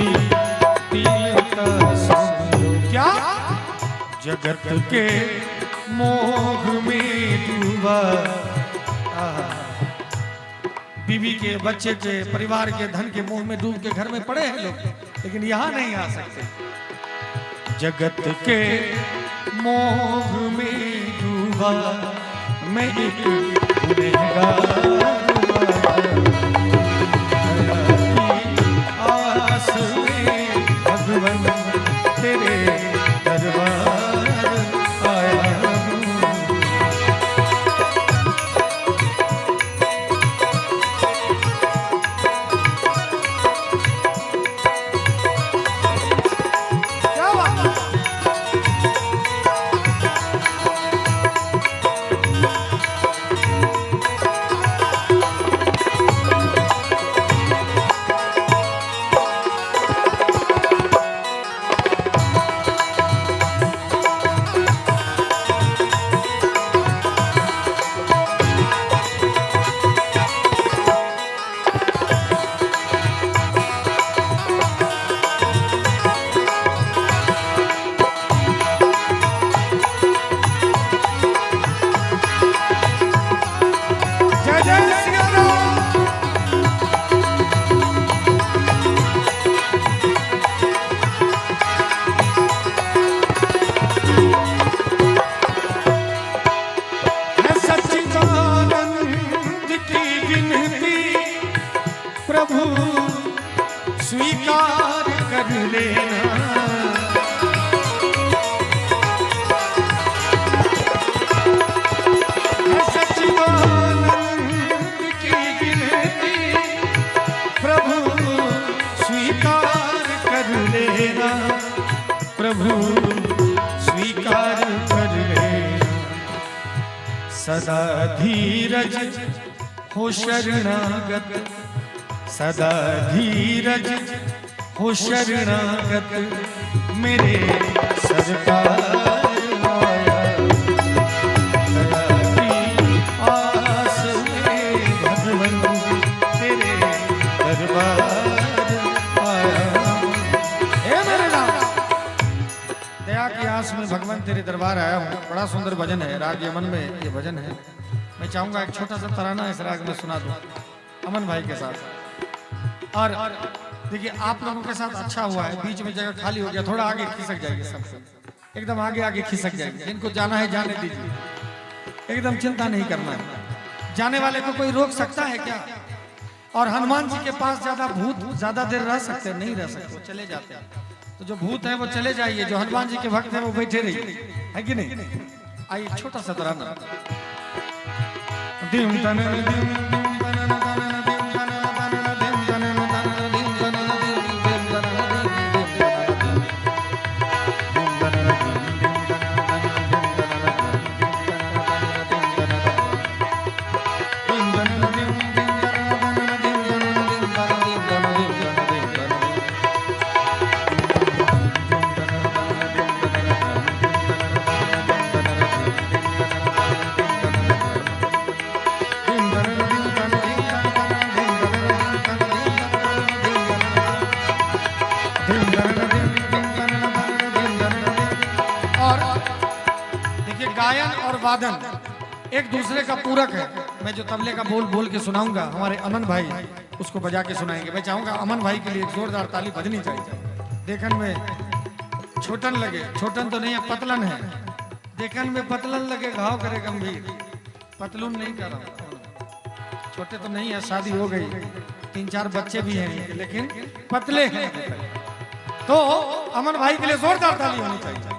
दीनता सुन लो। क्या जगत के मोह में डूबा, बीवी के, बच्चे के, परिवार के, धन के मोह में डूब के घर में पड़े हैं लोग, लेकिन यहाँ नहीं आ सकते। जगत के मोह में डूबा मैं एक गुनहगार, आस में भगवन तेरे दरबार स्वीकार कर लेना, सच्चिदानंद की विनती प्रभु प्रभु स्वीकार कर ले, सदा धीरज हो शरणागत, सदा धीरज हो शरणागत मेरे सरकार आया, दया की आस में भगवन तेरे दरबार आया। हे मेरे राम, दया की आस में भगवान तेरे दरबार आया हूँ। बड़ा सुंदर भजन है, राग यमन में ये भजन है। मैं चाहूंगा एक छोटा सा तराना इस राग में सुना दूं अमन भाई के साथ। और देखिए आप लोगों के साथ अच्छा हुआ है, बीच में जगह खाली हो गया, थोड़ा आगे खिसक जाइए, सबसे एकदम आगे आगे खिसक जाइए। जिनको जाना है जाने दीजिए, एकदम चिंता नहीं करना है। जाने वाले को कोई रोक सकता है क्या? और हनुमान जी के पास ज्यादा भूत ज्यादा देर रह सकते नहीं रह सकते, वो चले जाते हैं। तो जो भूत है वो चले जाइए, जो हनुमान जी के भक्त है वो बैठे रहिए, है कि नहीं? आइए छोटा सा तराना। गायन और वादन एक दूसरे का पूरक है। मैं जो तबले का बोल बोल के सुनाऊंगा, हमारे अमन भाई उसको बजा के सुनाएंगे। मैं चाहूंगा अमन भाई के लिए एक जोरदार ताली बजनी चाहिए। देखन में छोटन लगे, छोटन तो नहीं है, पतलन है। देखन में पतलन लगे, घाव करे गंभीर। पतलून नहीं कर रहा, छोटे तो नहीं है, शादी हो गई, 3-4 बच्चे भी हैं, लेकिन पतले हैं। तो अमन भाई के लिए जोरदार ताली होनी चाहिए।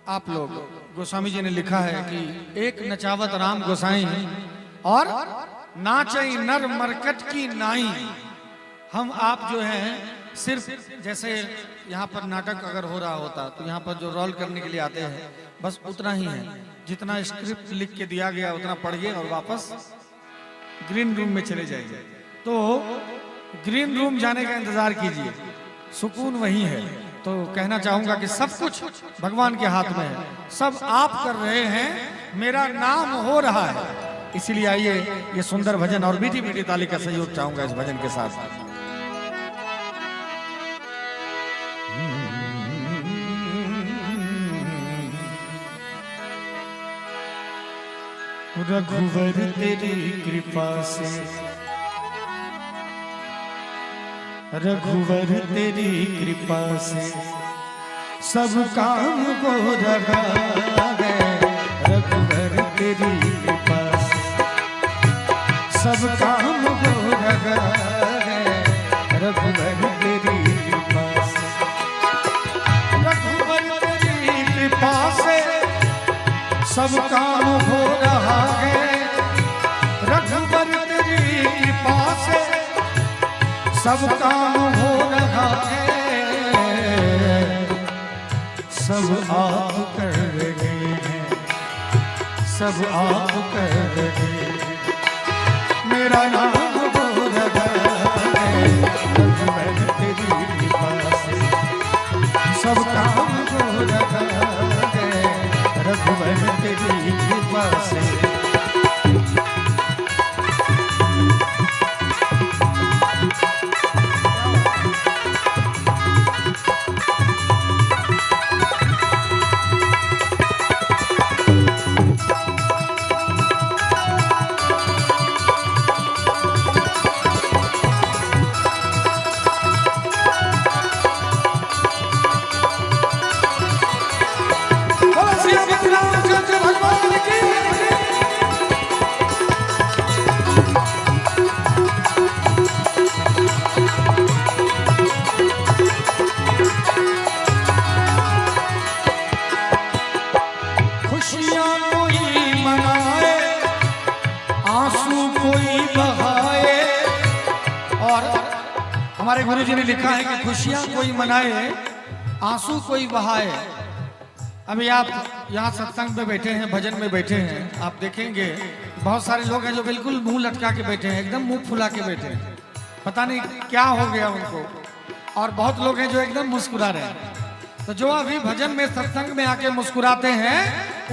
आप लोग गोस्वामी जी ने लिखा है कि एक नचावत राम गोसाई और नाचई नर मरकट की नाई। हम आप जो हैं सिर्फ जैसे यहाँ पर नाटक अगर हो रहा होता तो यहाँ पर जो रोल करने के लिए आते हैं बस उतना ही है, जितना स्क्रिप्ट लिख के दिया गया उतना पढ़िए और वापस ग्रीन रूम में चले जाइए। तो ग्रीन रूम जाने का इंतजार कीजिए, सुकून वही है। तो कहना चाहूंगा कि सब कुछ भगवान के हाथ में है, सब आप कर रहे हैं, मेरा नाम हो रहा है। इसीलिए आइए ये सुंदर भजन और मीठी मीठी ताली का सहयोग चाहूंगा इस भजन के साथ। रघुवर तेरी कृपा से, रघुवर तेरी कृपा से सब काम को रगा गए। रघुवर तेरी कृपा से सब काम को रगा गए। रघुवर तेरी कृपा से, रघुवर तेरी कृपा से सब काम हो रहा है रघुवर तेरी कृपा से, सब काम हो रहा है, सब आप कर रहे हैं, सब आप कर रहे हैं। मेरा नाम हो रहा है रघुवर तेरी कृपा से, सब काम हो रहा है रघुवर तेरी कृपा से। हमारे गुरुजी ने लिखा है कि खुशियां कोई मनाए आंसू कोई बहाए। अभी आप यहाँ सत्संग में बैठे हैं, भजन में बैठे हैं, आप देखेंगे बहुत सारे लोग हैं जो बिल्कुल मुंह लटका के बैठे हैं, एकदम मुंह फुला के बैठे हैं, पता नहीं क्या हो गया उनको। और बहुत लोग हैं जो एकदम मुस्कुरा रहे हैं। तो जो अभी भजन में सत्संग में आके मुस्कुराते हैं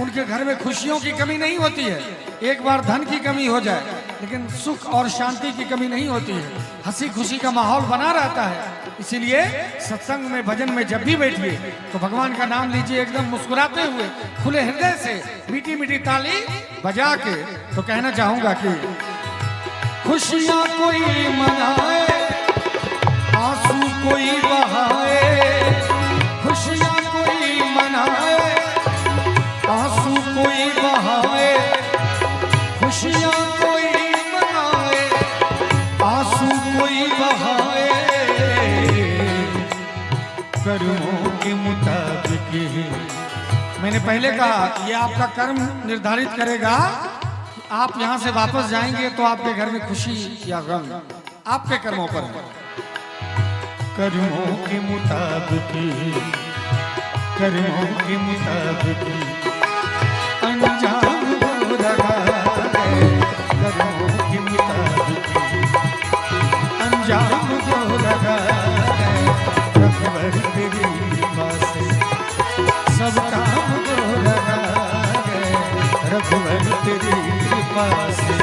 उनके घर में खुशियों की कमी नहीं होती है। एक बार धन की कमी हो जाए लेकिन सुख और शांति की कमी नहीं होती है, हंसी खुशी का माहौल बना रहता है। इसीलिए सत्संग में भजन में जब भी बैठिए तो भगवान का नाम लीजिए एकदम मुस्कुराते हुए, खुले हृदय से, मीठी मीठी ताली बजा के। तो कहना चाहूंगा कि खुशियां कोई मनाए आंसू कोई बहाए, खुशियां कोई मनाए आंसू कोई बहाए, खुशियां कोई मनाए आंसू कोई बहाए, कर्मों के मुताबिक ही। मैंने पहले कहा ये आपका कर्म निर्धारित करेगा, आप यहाँ से वापस जाएंगे तो आपके घर में खुशी या गम आपके कर्मों पर है। कर्मों के मुताबिक ही, कर्मों के मुताबिक ही अंजाम हो रहा है, कर्मों के मुताबिक ही अंजाम हो रहा है, रघुवर तेरी कृपा से सब काम हो रहा है, रघुवर तेरी कृपा से।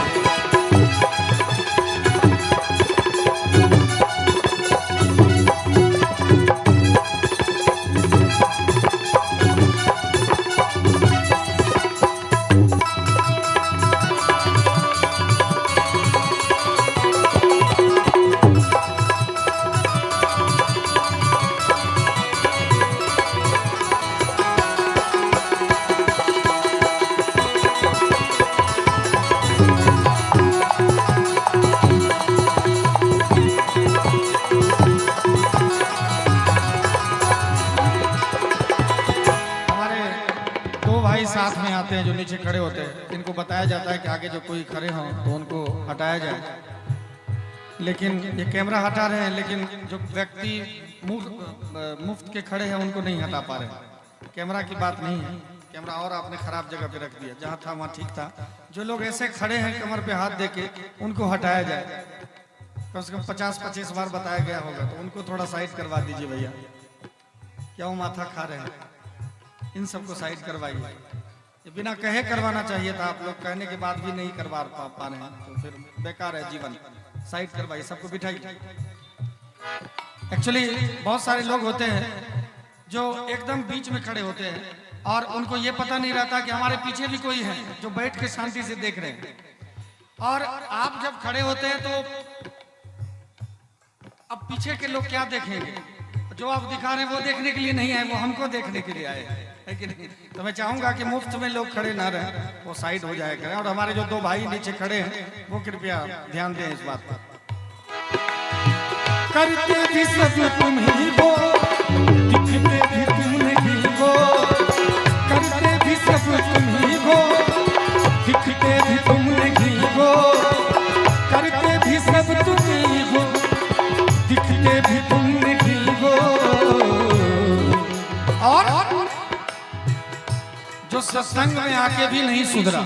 साथ में आते हैं जो नीचे खड़े होते हैं, इनको बताया जाता है कि आगे जो कोई खड़े हों तो उनको हटाया जाए। लेकिन ये कैमरा हटा रहे हैं, लेकिन जो व्यक्ति मुफ्त के खड़े हैं उनको नहीं हटा पा रहे हैं। कैमरा की बात नहीं है, कैमरा और आपने खराब जगह पे रख दिया, जहाँ था वहाँ ठीक था। जो लोग ऐसे खड़े हैं कमर पे हाथ देके उनको हटाया जाए। कम से कम 50-25 बार बताया गया होगा, तो उनको थोड़ा साइड करवा दीजिए भैया। क्यों माथा खा रहे हैं, इन सबको साइड करवाइए। ये बिना कहे करवाना चाहिए था, आप लोग कहने के बाद भी नहीं करवा पा रहे हैं तो फिर बेकार है जीवन। साइड करवाइए, सबको बिठाइए। एक्चुअली बहुत सारे लोग होते हैं जो एकदम बीच में खड़े होते हैं और उनको ये पता नहीं रहता कि हमारे पीछे भी कोई है जो बैठ के शांति से देख रहे हैं। और आप जब खड़े होते हैं तो अब पीछे के लोग क्या देखेंगे? जो आप दिखा रहे हैं वो देखने के लिए नहीं आए, वो हमको देखने के लिए आए है कि नहीं? तो मैं चाहूंगा कि मुफ्त में लोग खड़े ना रहे, वो साइड हो जाए करें। और हमारे जो दो भाई नीचे खड़े हैं वो कृपया ध्यान दें इस बात पर। करते भी सब तुम ही हो, दिखते भी तुम नहीं हो, करते भी सब तुम ही हो, सत्संग में आके भी नहीं सुधरा,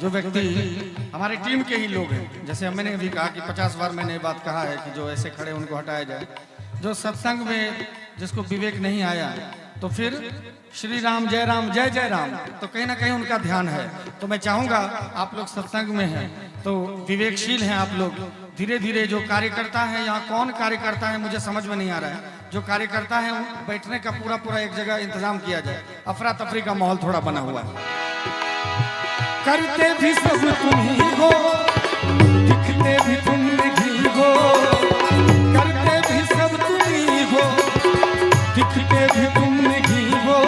जो व्यक्ति हमारी टीम के ही लोग हैं, जैसे मैंने भी कहा कि 50 बार मैंने ये बात कहा है कि जो ऐसे खड़े उनको हटाया जाए, जो सत्संग में जिसको विवेक नहीं आया तो फिर श्री राम जय राम तो कहीं ना कहीं उनका ध्यान है। तो मैं चाहूंगा आप लोग सत्संग में हैं तो विवेकशील हैं आप लोग, धीरे धीरे जो कार्यकर्ता है, यहाँ कौन कार्यकर्ता है मुझे समझ में नहीं आ रहा है, जो कार्यकर्ता है बैठने का पूरा एक जगह इंतजाम किया जाए, अफरा तफरी का माहौल थोड़ा बना हुआ है। करते भी सब तुम ही हो, दिखते भी तुम नहीं हो, करते भी सब तुम ही हो, दिखते भी तुम नहीं हो,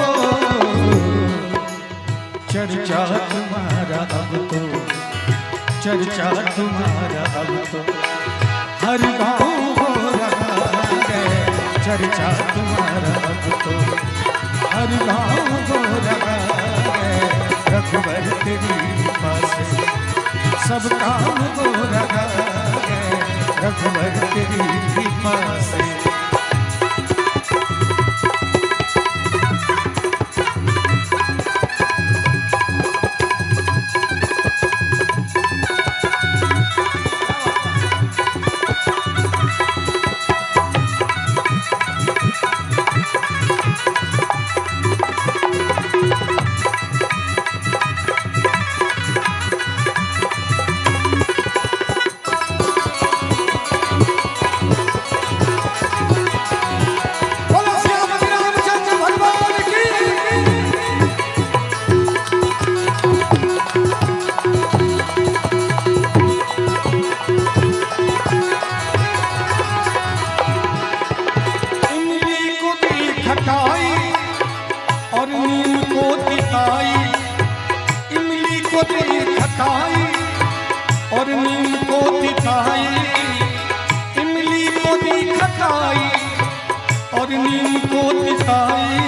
चर्चा तुम्हारा अब तो, चर्चा तुम्हारा अब तो हर गाँव हो रहा है, चर्चा तुम्हारा अब तो हर गाँव हो रहा है, रघुवर तेरी कृपा से सब काम हो रहा है, रघुवर तेरी कृपा से। और नीम को तिताई, इमली को दी खटाई और नीम को तिताई।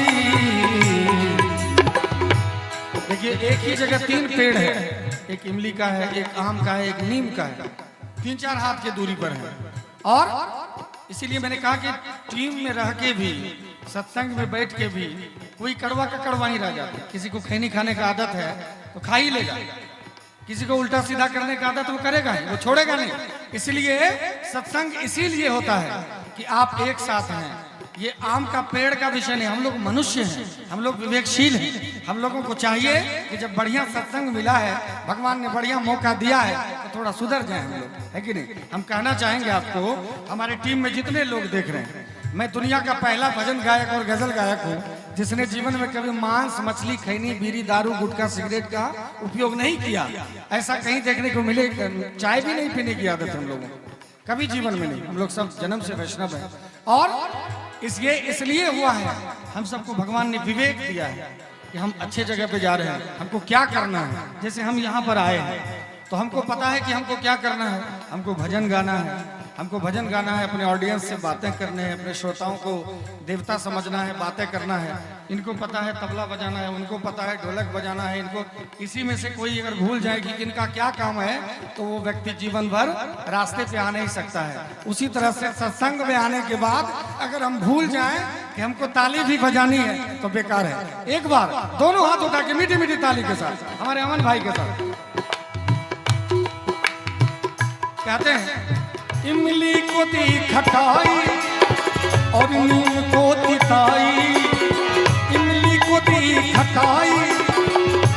देखिए एक ही जगह 3 पेड़ है, एक इमली का है, एक आम का है, एक नीम का है, 3-4 हाथ की दूरी पर है। और इसीलिए मैंने कहा कि टीम में रह के भी, सत्संग में बैठ के भी कोई कड़वा का कड़वा ही रह जाता। किसी को खैनी खाने का आदत है तो खा ही लेगा, किसी को उल्टा सीधा करने का आदत वो करेगा ही, वो छोड़ेगा नहीं। इसलिए सत्संग इसीलिए होता है कि आप एक साथ हैं। ये आम का पेड़ का विषय नहीं, हम लोग मनुष्य हैं, हम लोग विवेकशील हैं। हम लोगों को चाहिए कि जब बढ़िया सत्संग मिला है, भगवान ने बढ़िया मौका दिया है, तो थोड़ा सुधर जाए हम लोग, है कि नहीं। हम कहना चाहेंगे आपको, हमारे टीम में जितने लोग देख रहे हैं, मैं दुनिया का पहला भजन गायक और गजल गायक हूँ जिसने जीवन में कभी मांस, मछली, खैनी, बीड़ी, दारू, गुटखा, सिगरेट का उपयोग नहीं किया। ऐसा कहीं देखने को मिले, चाय भी नहीं पीने की आदत हम लोगों को कभी जीवन में नहीं। हम लोग सब जन्म से वैष्णव हैं और इसलिए हुआ है, हम सबको भगवान ने विवेक दिया है कि हम अच्छे जगह पे जा रहे हैं, हमको क्या करना है। जैसे हम यहाँ पर आए हैं तो हमको पता है कि हमको क्या करना है, हमको भजन गाना है, हमको भजन गाना है, अपने ऑडियंस से बातें करने हैं, अपने श्रोताओं को देवता समझना है, बातें करना है। इनको पता है तबला बजाना है, उनको पता है ढोलक बजाना है। इनको इसी में से कोई अगर भूल जाए कि इनका क्या काम है तो वो व्यक्ति जीवन भर रास्ते पे आ नहीं सकता है। उसी तरह से सत्संग में आने के बाद अगर हम भूल जाएं कि हमको ताली भी बजानी है तो बेकार है। एक बार दोनों हाथ उठा के मीठी मीठी ताली के साथ हमारे अमन भाई के साथ कहते हैं, इमली को दी खटाई और नीम को तिताई, इमली को दी खटाई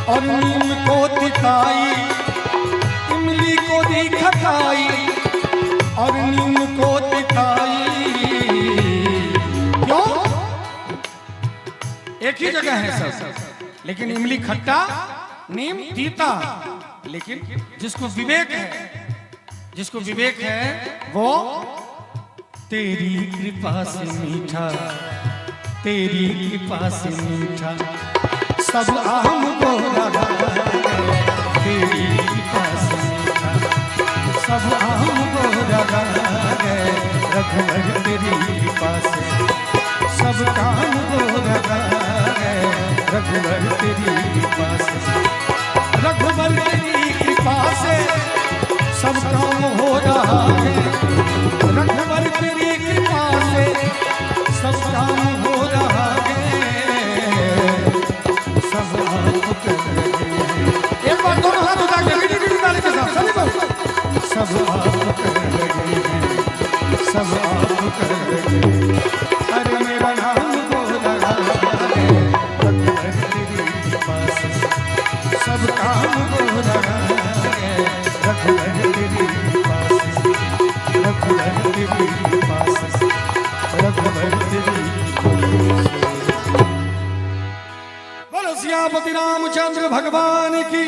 और नीम को तिताई, इमली को दी खटाई और नीम को तिताई। क्यों? एक ही जगह है सब, लेकिन इमली खट्टा, नीम तीता। लेकिन जिसको विवेक है, जिसको विवेक है वो तेरी कृपा से मीठा, तेरी कृपा से मीठा सब आम को लगा है, तेरी कृपा से मीठा सब आम को लगा है, रघुवर तेरी कृपा से सब काम को लगा है, रघुवर तेरी कृपा से, रघुवर तेरी कृपा से सब काम हो रहा है, रघुवर तेरी कृपा से सब काम हो रहा है, सब सब आप कर लगे हैं, सब आप कर लगे। अरे मेरा नाम गोरा है, रघुवर तेरी कृपा से सब काम गोरा है, रघुवर तेरी कृपा से, रघुवर तेरी कृपा से, रघुवर तेरी कृपा से। बोलो सियापति रामचंद्र भगवान की।